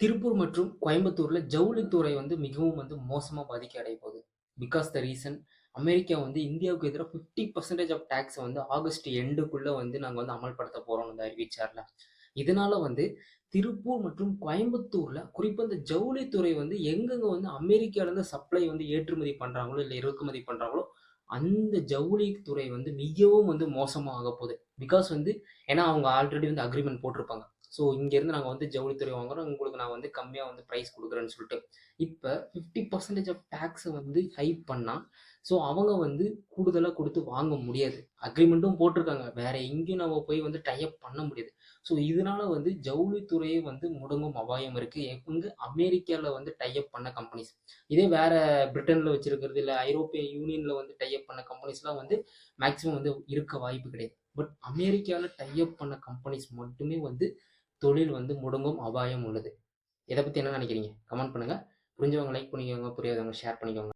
திருப்பூர் மற்றும் கோயம்புத்தூர்ல ஜவுளித்துறை வந்து மிகவும் வந்து மோசமா பாதிக்க அடைய போகுது. பிகாஸ் த ரீசன் அமெரிக்கா வந்து இந்தியாவுக்கு எதிரா 50% ஆஃப் டாக்ஸ வந்து ஆகஸ்ட் எண்டுக்குள்ள வந்து நாங்க வந்து அமல்படுத்த போறோம்னு வந்து அறிவிச்சார்ல. இதனால வந்து திருப்பூர் மற்றும் கோயம்புத்தூர்ல குறிப்பா இந்த ஜவுளித்துறை வந்து எங்கெங்க வந்து அமெரிக்கால இருந்து சப்ளை வந்து ஏற்றுமதி பண்றாங்களோ, இல்ல இறக்குமதி பண்றாங்களோ, அந்த ஜவுளித்துறை வந்து மிகவும் வந்து மோசமா ஆகப்போகுது. பிகாஸ் வந்து ஏன்னா அவங்க ஆல்ரெடி வந்து அக்ரீமெண்ட் போட்டிருப்பாங்க. ஸோ இங்கேருந்து நாங்கள் வந்து ஜவுளித்துறை வாங்குறோம், உங்களுக்கு நான் வந்து கம்மியாக வந்து ப்ரைஸ் கொடுக்குறேன்னு சொல்லிட்டு. இப்போ 50% ஆஃப் டேக்ஸை வந்து ஹைக் பண்ணால், ஸோ அவங்க வந்து கூடுதலாக கொடுத்து வாங்க முடியாது. அக்ரிமெண்ட்டும் போட்டிருக்காங்க, வேற எங்கேயும் நம்ம போய் வந்து டைப் பண்ண முடியாது. ஸோ இதனால வந்து ஜவுளித்துறையே வந்து முடங்கும் அபாயம் இருக்கு. எங்க அமெரிக்காவில் வந்து டைப் பண்ண கம்பெனிஸ், இதே வேற பிரிட்டனில் வச்சிருக்கிறது இல்லை ஐரோப்பிய யூனியனில் வந்து டைப் பண்ண கம்பெனிஸ்லாம் வந்து மேக்ஸிமம் வந்து இருக்க வாய்ப்பு கிடையாது. பட் அமெரிக்காவில் டைப் பண்ண கம்பெனிஸ் மட்டுமே வந்து தொழில் வந்து முடங்கும் அபாயம் உள்ளது. இதை பற்றி என்ன நினைக்கிறீங்க? கமெண்ட் பண்ணுங்க. புரிஞ்சவங்க லைக் பண்ணிக்கோங்க, புரியாதவங்க ஷேர் பண்ணிக்கோங்க.